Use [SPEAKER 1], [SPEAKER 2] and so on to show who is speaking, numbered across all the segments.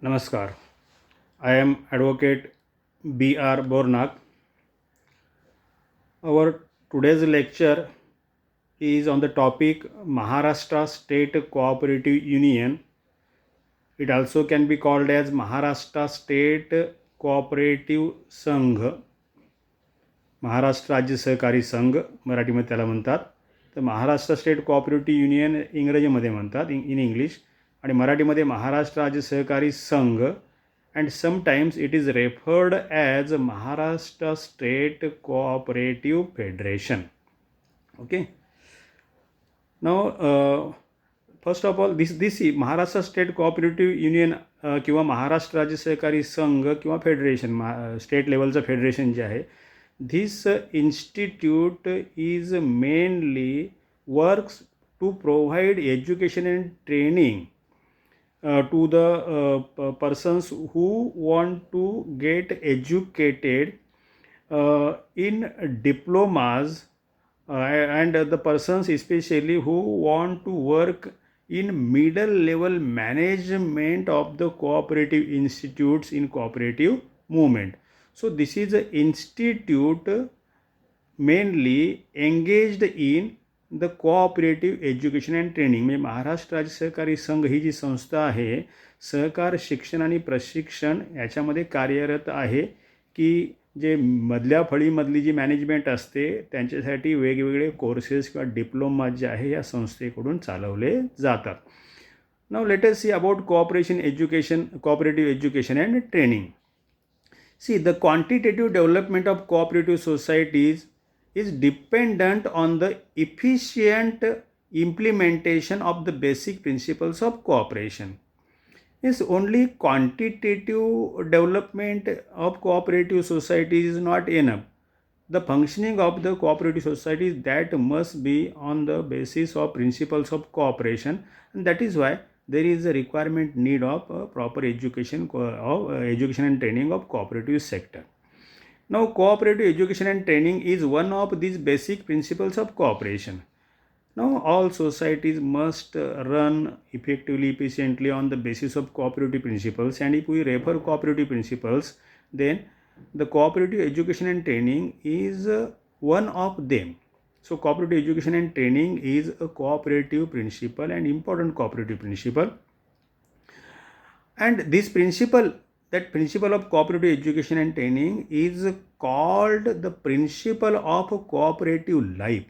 [SPEAKER 1] Namaskar. I am Advocate B.R. Bornak. Our today's lecture is on the topic Maharashtra State Cooperative Union. It also can be called as Maharashtra State Cooperative Sangh. Maharashtra राज्य सहकारी संघ मराठीमध्ये त्याला म्हणतात. तर Maharashtra state cooperative union इंग्रजीमध्ये म्हणतात in English, आणि मराठीमध्ये महाराष्ट्र राज्य सहकारी संघ. And sometimes it is referred as Maharashtra state cooperative federation. Okay. Now first of all this Maharashtra state cooperative union किंवा महाराष्ट्र राज्य सहकारी संघ किंवा फेडरेशन, स्टेट लेवलचं फेडरेशन जे आहे, this institute is mainly works to provide education and training to the persons who want to get educated in diplomas and the persons especially who want to work in middle level management of the cooperative institutes in cooperative movement. So this is an institute mainly engaged in the cooperative education and training. म्हणजे महाराष्ट्र राज्य सहकारी संघ ही जी संस्था आहे, सहकार शिक्षण आणि प्रशिक्षण याच्यामध्ये कार्यरत आहे, की जे मधल्या फळीमधली जी मॅनेजमेंट असते त्यांच्यासाठी वेगवेगळे कोर्सेस किंवा डिप्लोमा जे आहे या संस्थेकडून चालवले जातात. Now let us see about cooperative education and training. See, the quantitative development of cooperative societies is dependent on the efficient implementation of the basic principles of cooperation. Yes, only quantitative development of cooperative societies is not enough. The functioning of the cooperative societies that must be on the basis of principles of cooperation, and that is why there is a requirement need of proper education and training of cooperative sector. Now cooperative education and training is one of these basic principles of cooperation. Now all societies must run effectively, efficiently on the basis of cooperative principles, and if we refer cooperative principles, then the cooperative education and training is one of them. So cooperative education and training is a cooperative principle and important cooperative principle. And this principle, that principle of cooperative education and training is called the principle of cooperative life,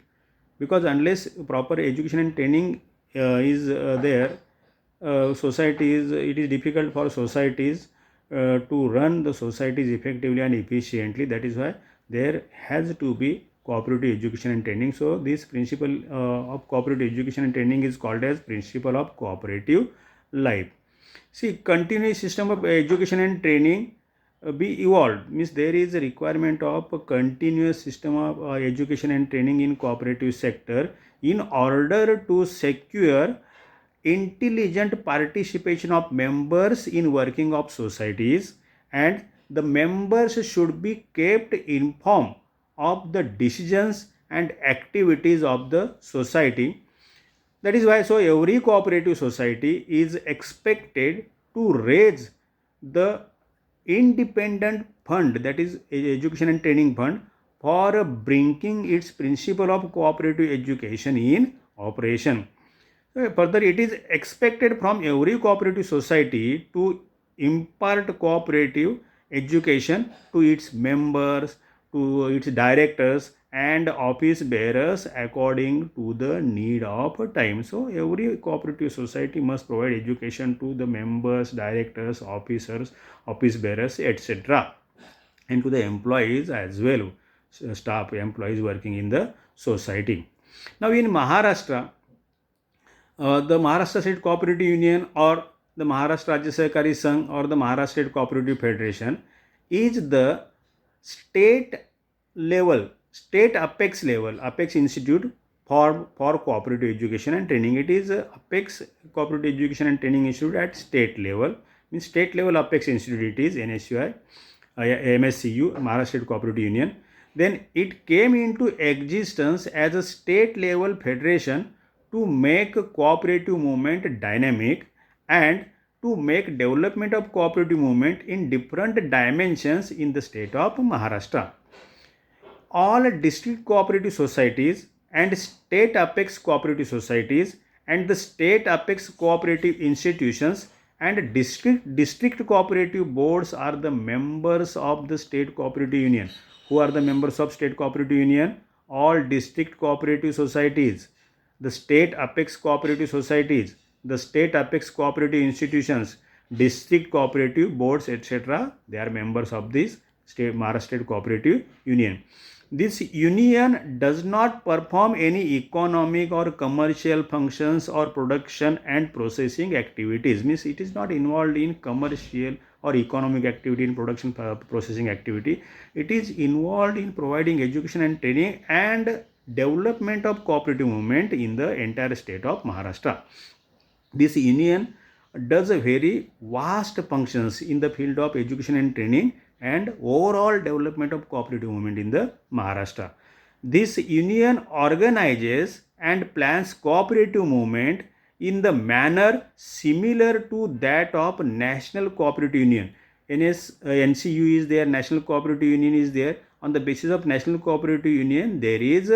[SPEAKER 1] because unless proper education and training is there, it is difficult for societies to run the societies effectively and efficiently. That is why there has to be cooperative education and training. So this principle of cooperative education and training is called as principle of cooperative life. See, continuous system of education and training be evolved, means there is a requirement of a continuous system of education and training in cooperative sector in order to secure intelligent participation of members in working of societies, and the members should be kept informed of the decisions and activities of the society. That is why every cooperative society is expected to raise the independent fund, that is education and training fund, for bringing its principle of cooperative education in operation. Further, it is expected from every cooperative society to impart cooperative education to its members, to its directors and office bearers according to the need of time. So every cooperative society must provide education to the members, directors, officers, office bearers, etc., and to the employees as well, staff, employees working in the society. Now in Maharashtra, the Maharashtra State Cooperative Union or the Maharashtra Rajya Sahakari Sangh or the Maharashtra State Cooperative Federation is the state apex institute for cooperative education and training. It is apex cooperative education and training institute at state level, means state level apex institute. It is NSUI, MSCU, Maharashtra State Cooperative Union. Then it came into existence as a state level federation to make cooperative movement dynamic and to make development of cooperative movement in different dimensions in the state of Maharashtra. All district cooperative societies and state apex cooperative societies and the state apex cooperative institutions and district cooperative boards are the members of the state cooperative union. Who are the members of state cooperative union? All district cooperative societies, the state apex cooperative societies, the state apex cooperative institutions, district cooperative boards, etc. They are members of this state Maharashtra State Cooperative Union. This union does not perform any economic or commercial functions or production and processing activities. Means it is not involved in commercial or economic activity in production processing activity. It is involved in providing education and training and development of cooperative movement in the entire state of Maharashtra. This union does a very vast functions in the field of education and training and overall development of cooperative movement in the Maharashtra. This union organizes and plans cooperative movement in the manner similar to that of National Cooperative Union. NCU is there, National Cooperative Union is there. On the basis of National Cooperative Union, there is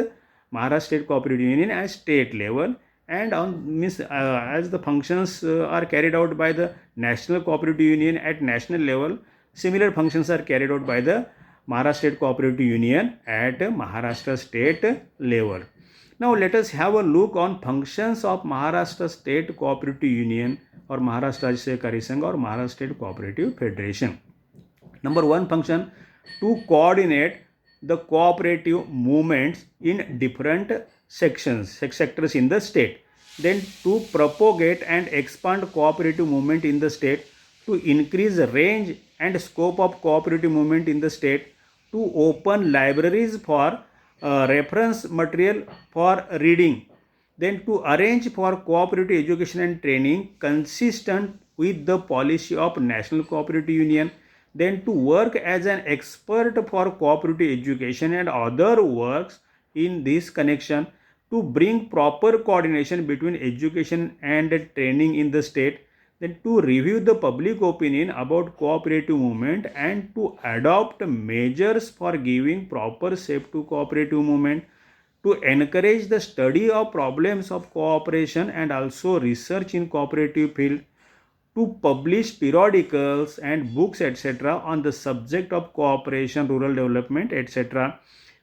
[SPEAKER 1] Maharashtra State Cooperative Union at state level, and as the functions are carried out by the National Cooperative Union at national level, similar functions are carried out by the Maharashtra State Cooperative Union at Maharashtra state level. Now let us have a look on functions of Maharashtra State Cooperative Union or Maharashtra Rajya Sehkari Sangh or Maharashtra State Cooperative Federation. Number one function, to coordinate the cooperative movements in different sectors in the state. Then to propagate and expand cooperative movement in the state, to increase the range and scope of cooperative movement in the state, to open libraries for reference material for reading, then to arrange for cooperative education and training consistent with the policy of National Cooperative Union, then to work as an expert for cooperative education and other works in this connection, to bring proper coordination between education and training in the state, then to review the public opinion about cooperative movement and to adopt measures for giving proper shape to cooperative movement, to encourage the study of problems of cooperation and also research in cooperative field, to publish periodicals and books etc. on the subject of cooperation, rural development etc.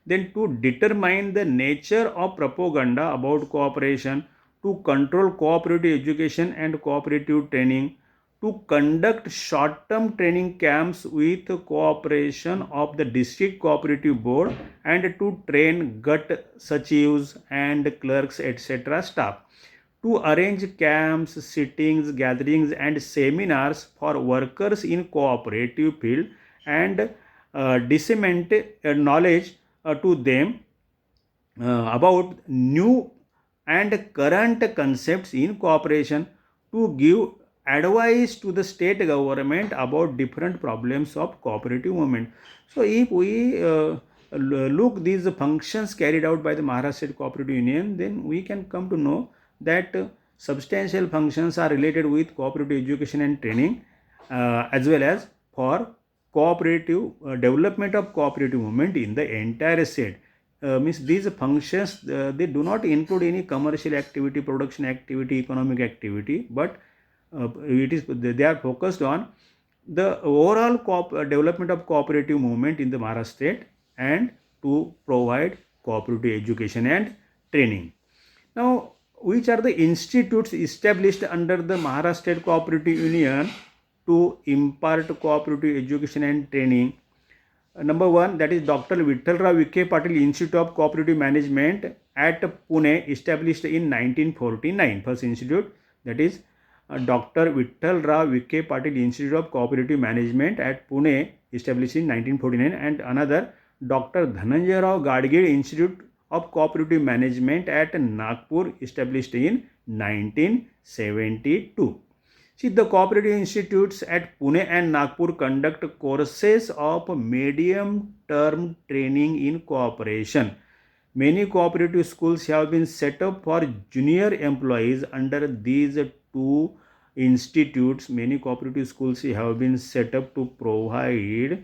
[SPEAKER 1] Then to determine the nature of propaganda about cooperation, to control cooperative education and cooperative training, to conduct short-term training camps with cooperation of the district cooperative board, and to train GUT sachivs and clerks etc. staff, to arrange camps, sittings, gatherings and seminars for workers in cooperative field and disseminate knowledge to them about new and current concepts in cooperation, to give advice to the state government about different problems of cooperative movement. So if we look these functions carried out by the Maharashtra State Cooperative Union, then we can come to know that substantial functions are related with cooperative education and training as well as for cooperative development of cooperative movement in the entire state. Means these functions they do not include any commercial activity, production activity, economic activity, but they are focused on the overall development of cooperative movement in the Maharashtra state and to provide cooperative education and training. Now, which are the institutes established under the Maharashtra State Cooperative Union to impart cooperative education and training? Number one, that is Dr. Vittalrao Vikhe Patil Institute of Cooperative Management at Pune, established in 1949. First institute, that is Dr. Vittalrao Vikhe Patil Institute of Cooperative Management at Pune, established in 1949, and another Dr. Dhananjay Rao Gadgil Institute of Cooperative Management at Nagpur, established in 1972. See, the cooperative institutes at Pune and Nagpur conduct courses of medium-term training in cooperation. Many cooperative schools have been set up for junior employees under these two institutes, many cooperative schools have been set up to provide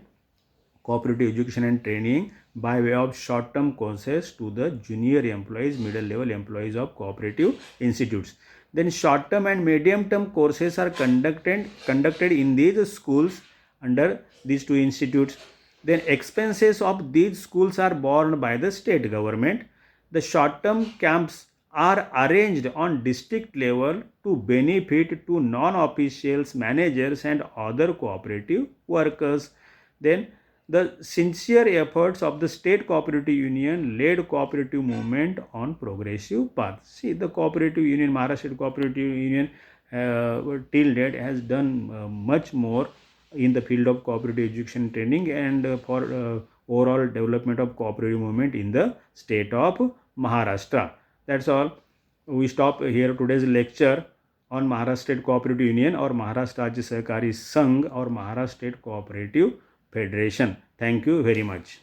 [SPEAKER 1] cooperative education and training by way of short-term courses to the junior employees, middle level employees of cooperative institutes. Then short-term and medium-term courses are conducted in these schools under these two institutes. Then expenses of these schools are borne by the state government. The short-term camps are arranged on district level to benefit to non-officials, managers and other cooperative workers. Then the sincere efforts of the state cooperative union led cooperative movement on progressive path. See, the cooperative union, Maharashtra State Cooperative Union, till date has done much more in the field of cooperative education training and for overall development of cooperative movement in the state of Maharashtra. That's all. We stop here today's lecture on Maharashtra State Cooperative Union or Maharashtra Rajya Sahakari Sangh or Maharashtra State Cooperative Federation. Thank you very much.